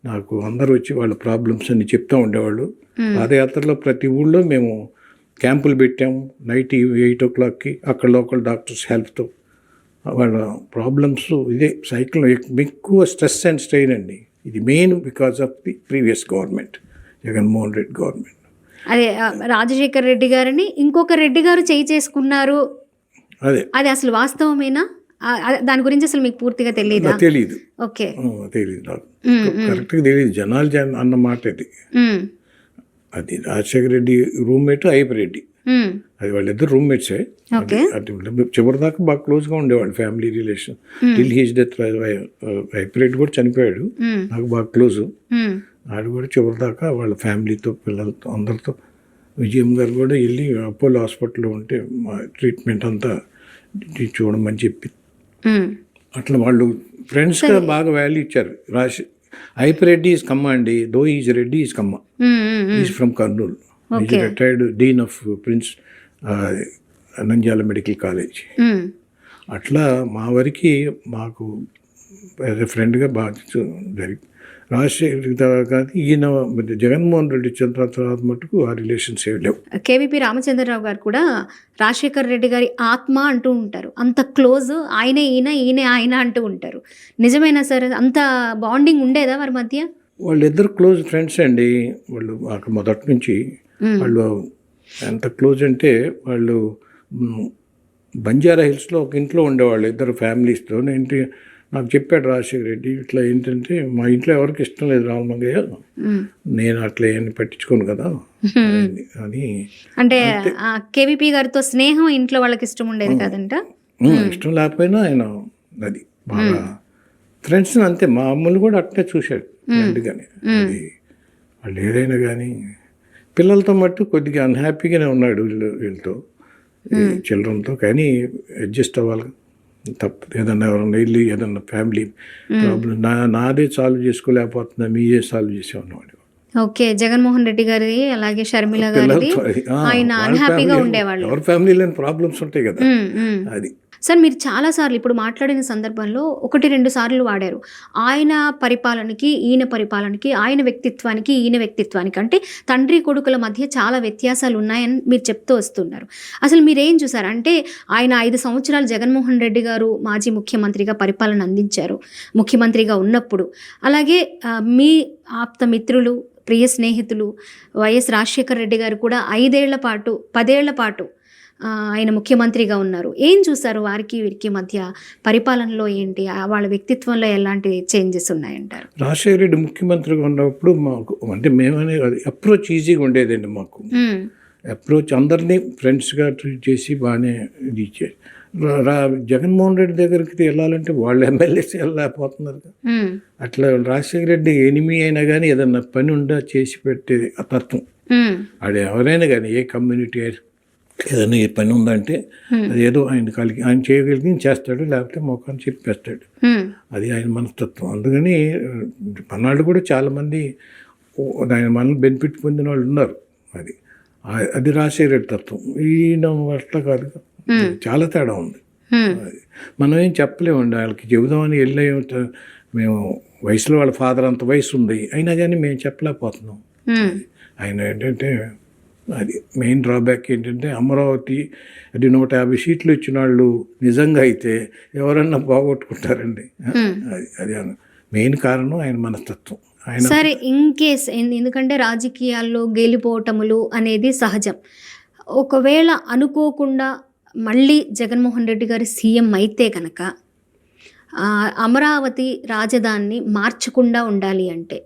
నాకు అందరూ వచ్చి వాళ్ళ ప్రాబ్లమ్స్ అన్ని చెప్తూ ఉండేవాళ్ళు. పాదయాత్రలో ప్రతి ఊళ్ళో మేము క్యాంపులు పెట్టాము. నైట్ 8 o'clockకి అక్కడ లోకల్ డాక్టర్స్ హెల్ప్తో వాళ్ళ ప్రాబ్లమ్స్ ఇదే సైకిల్ ఎక్కువ స్ట్రెస్ అండ్ స్ట్రెయిన్ అండి. ఇది main because of the previous government, Jaganmohan Reddy government. అదే రాజశేఖర్ రెడ్డి గారిని ఇంకొక రెడ్డి గారు చేసుకున్నారు, అది అసలు వాస్తవమేనా? దాని గురించి అసలు మీకు పూర్తిగా తెలియదు? తెలీదు. ఓకే, తెలీదు నాకు కరెక్ట్గా తెలియదు. జనాలు అన్న మాట అది. అది రాజశేఖర రెడ్డి రూమ్మేట్ ఐపిరెడ్డి, అది వాళ్ళిద్దరు రూమ్మేట్సే. అది చివరిదాకా బాగా క్లోజ్గా ఉండేవాళ్ళు, family relation. Till his death ఐపిరెడ్డి కూడా చనిపోయాడు, నాకు బాగా క్లోజు. ఆడు కూడా చివరిదాకా వాళ్ళ ఫ్యామిలీతో పిల్లలతో అందరితో. విజయం గారు కూడా వెళ్ళి అపోలో హాస్పిటల్లో ఉంటే మా ట్రీట్మెంట్ అంతా చూడమని చెప్పి అట్లా వాళ్ళు ఫ్రెండ్స్గా బాగా వాల్యూ ఇచ్చారు. ఐపిరెడ్డి ఈజ్ కమ్మ అండి, though is Reddy is Kamma, is from Kurnool, is retired dean of prince Nandyal medical college. అట్లా మా వరకు మాకు యాజ్ ఎ ఫ్రెండ్గా బాగా జరిగింది. రాజశేఖర్ ఈయన జగన్మోహన్ రెడ్డి చంద్ర తర్వాత మటుకు ఆ రిలేషన్స్ ఏమి లేవు. కేవీపీ రామచంద్రరావు గారు కూడా రాజశేఖర్ రెడ్డి గారి ఆత్మ అంటూ ఉంటారు, అంత క్లోజ్. ఆయనే ఈయన, ఈయనే ఆయన అంటూ ఉంటారు. నిజమేనా సార్? అంత బాండింగ్ ఉండేదా వారి మధ్య? వాళ్ళిద్దరు క్లోజ్ ఫ్రెండ్స్ అండి. వాళ్ళు మొదటి నుంచి వాళ్ళు ఎంత క్లోజ్ అంటే వాళ్ళు బంజారా హిల్స్లో ఒక ఇంట్లో ఉండేవాళ్ళు ఇద్దరు ఫ్యామిలీస్తో. నాకు చెప్పాడు రాజశేఖర రెడ్డి, ఇట్లా ఏంటంటే మా ఇంట్లో ఎవరికి ఇష్టం లేదు రామలింగయ్య, నేను అట్లా ఏమి పట్టించుకోను కదా అని. అంటే కేవీపీ గారితో స్నేహం ఇంట్లో వాళ్ళకి ఇష్టం ఉండేది కదంట. ఇష్టం లేకపోయినా ఆయన అది బాగా ఫ్రెండ్స్ అంతే. మా అమ్మలు కూడా అట్లే చూశాడు ఫ్రెండ్గానే. అది వాళ్ళు ఏదైనా కానీ పిల్లలతో మట్టు కొద్దిగా అన్హ్యాపీగానే ఉన్నాడు వీళ్ళతో, చిల్డ్రన్తో. కానీ అడ్జస్ట్ అవ్వాలి తప్పదు. ఏదన్నా ఎవరన్నా వెళ్ళి ఏదన్నా ఫ్యామిలీ ప్రాబ్లం నాదే సాల్వ్ చేసుకోలేకపోతున్నా, మీరే సాల్వ్ చేసేవాడు. ఓకే, జగన్మోహన్ రెడ్డి గారి అలాగే షర్మిల గారి ఆయన అన్హ్యాపీగా ఉండేవాళ్ళు. ఎవరి ఫ్యామిలీలో ప్రాబ్లమ్స్ ఉంటాయి కదా. అది సార్ మీరు చాలాసార్లు ఇప్పుడు మాట్లాడిన సందర్భంలో 1-2 సార్లు వాడారు ఆయన పరిపాలనకి ఈయన పరిపాలనకి, ఆయన వ్యక్తిత్వానికి ఈయన వ్యక్తిత్వానికి. అంటే తండ్రి కొడుకుల మధ్య చాలా వ్యత్యాసాలు ఉన్నాయని మీరు చెప్తూ వస్తున్నారు. అసలు మీరేం చూసారు? అంటే ఆయన 5 సంవత్సరాలు జగన్మోహన్ రెడ్డి గారు మాజీ ముఖ్యమంత్రిగా పరిపాలన అందించారు ముఖ్యమంత్రిగా ఉన్నప్పుడు. అలాగే మీ ఆప్త మిత్రులు, ప్రియ స్నేహితులు వైఎస్ రాజశేఖర్ రెడ్డి గారు కూడా 5 ఏళ్ల పాటు 10 ఏళ్ల పాటు ఆయన ముఖ్యమంత్రిగా ఉన్నారు. ఏం చూసారు వారికి వీరికి మధ్య పరిపాలనలో? ఏంటి వాళ్ళ వ్యక్తిత్వంలో ఎలాంటి చేంజెస్ ఉన్నాయంటారు? రాజశేఖర రెడ్డి ముఖ్యమంత్రిగా ఉన్నప్పుడు మాకు అంటే మేమనే అప్రోచ్ ఈజీగా ఉండేదండి. మాకు అప్రోచ్ అందరినీ ఫ్రెండ్స్గా ట్రీట్ చేసి బాగానే ఇది ఇచ్చేది. జగన్మోహన్ రెడ్డి దగ్గరికి వెళ్ళాలంటే వాళ్ళు ఎమ్మెల్యేస్ వెళ్ళలేకపోతున్నారు. అట్లా రాజశేఖర రెడ్డి ఎనిమి అయినా కానీ ఏదన్నా పని ఉండా చేసి పెట్టే ఆ తత్వం. ఆడ ఎవరైనా కానీ ఏ కమ్యూనిటీ ఏదైనా ఏ పని ఉందంటే అది ఏదో ఆయన చేయగలిగి చేస్తాడు, లేకపోతే మొఖాన్ని చెప్పేస్తాడు. అది ఆయన మనస్తత్వం. అందుకని మనాళ్ళు కూడా చాలామంది ఆయన మనల్ని బెనిఫిట్ పొందిన వాళ్ళు ఉన్నారు. అది రాజశేఖర రెడ్డి తత్వం. ఈయన అట్లా కాదు, చాలా తేడా ఉంది. మనం ఏం చెప్పలేమండి వాళ్ళకి. చెబుదామని వెళ్ళే మేము వయసులో వాళ్ళ ఫాదర్ అంత వయసు ఉంది, అయినా కానీ మేము చెప్పలేకపోతున్నాం. ఆయన ఏంటంటే అది మెయిన్ డ్రాబ్యాక్ ఏంటంటే అమరావతి అది 150 సీట్లు ఇచ్చిన వాళ్ళు నిజంగా అయితే ఎవరన్నా పోగొట్టుకుంటారండి. అది మెయిన్ కారణం ఆయన మనస్తత్వం. సరే, ఇన్ కేస్ ఎందుకంటే రాజకీయాల్లో గెలిపోవటములు అనేది సహజం. ఒకవేళ అనుకోకుండా మళ్ళీ జగన్మోహన్ రెడ్డి గారి సీఎం అయితే కనుక అమరావతి రాజధానిని మార్చకుండా ఉండాలి అంటే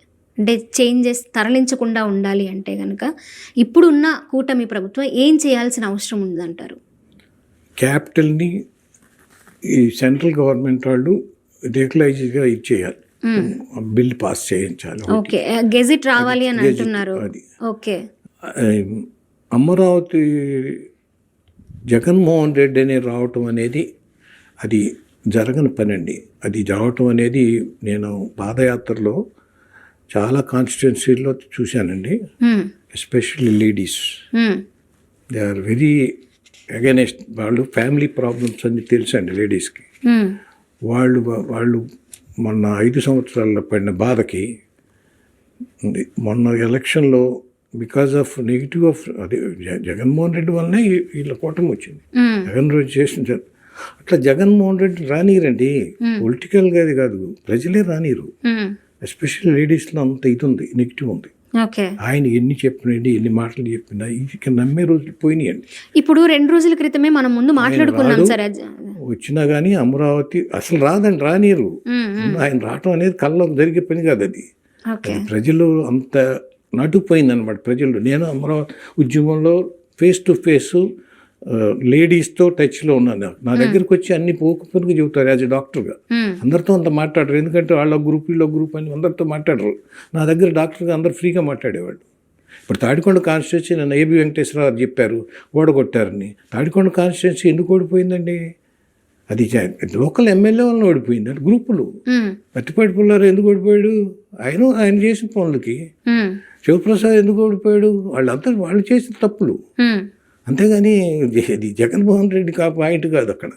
చేంజెస్ తరలించకుండా ఉండాలి అంటే కనుక ఇప్పుడున్న కూటమి ప్రభుత్వం ఏం చేయాల్సిన అవసరం ఉందంటారు? క్యాపిటల్ని ఈ సెంట్రల్ గవర్నమెంట్ వాళ్ళు రెగ్యులైజ్గా ఇచ్చేయాలి, బిల్ పాస్ చేయించాలి. ఓకే, గెజిట్ రావాలి అని అంటున్నారు. ఓకే, అమరావతి జగన్మోహన్ రెడ్డి అనే రావటం అనేది అది జరగని పని అండి. అది రావటం అనేది నేను పాదయాత్రలో చాలా కాన్స్టిట్యున్సీల్లో చూశానండి. Especially ladies, they are very against. వాళ్ళు ఫ్యామిలీ ప్రాబ్లమ్స్ అన్ని తెలుసండి లేడీస్కి. వాళ్ళు మొన్న 5 సంవత్సరాల్లో పడిన బాధకి ఉంది. మొన్న ఎలక్షన్లో బికాజ్ ఆఫ్ నెగిటివ్ ఆఫ్ అదే జగన్మోహన్ రెడ్డి వల్లనే వీళ్ళ కూటమి వచ్చింది. జగన్ రెడ్డి చేసిన అట్లా జగన్మోహన్ రెడ్డి రానిరండి, పొలిటికల్గా అది కాదు, ప్రజలే రానిరు. ఎస్పెషల్లీ లేడీస్లో అంత ఇది ఉంది, నెగిటివ్ ఉంది. ఆయన ఎన్ని చెప్పినండి, ఎన్ని మాటలు చెప్పినా ఇక నమ్మే రోజులు పోయినాయండి. ఇప్పుడు 2 రోజుల క్రితమే మనం ముందు మాట్లాడుకున్నాం సార్, వచ్చినా కానీ అమరావతి అసలు రాదండి, రానిరు. ఆయన రావటం అనేది కళ్ళకు జరిగే పని కాదు. అది ప్రజలు అంత నటుపోయింది అనమాట ప్రజలు. నేను అమరావతి ఉద్యమంలో ఫేస్ టు ఫేస్ లేడీస్తో టచ్లో ఉన్నాను. నా దగ్గరకు వచ్చి అన్ని పోకుపోనికి చెబుతారు యాజ్ ఎ డాక్టర్గా. అందరితో అంత మాట్లాడరు, ఎందుకంటే వాళ్ళ గ్రూప్ వీళ్ళ గ్రూప్ అని అందరితో మాట్లాడరు. నా దగ్గర డాక్టర్గా అందరు ఫ్రీగా మాట్లాడేవాళ్ళు. ఇప్పుడు తాడికొండ కాన్స్టిట్యున్సీ నన్ను ఏబి వెంకటేశ్వరరావు చెప్పారు ఓడగొట్టారని. తాడికొండ కాన్స్టిట్యున్సీ ఎందుకు ఓడిపోయిందండి? అది లోకల్ ఎమ్మెల్యే వల్ల ఓడిపోయింది. అది గ్రూపులు. పత్తిపాటి పుల్లారావు ఎందుకు ఓడిపోయాడు? ఆయన చేసిన పనులకి. శివప్రసాద్ ఎందుకు ఓడిపోయాడు? వాళ్ళంతా వాళ్ళు చేసిన తప్పులు. అంతేగాని ఇది జగన్మోహన్ రెడ్డి పాయింట్ కాదు అక్కడ.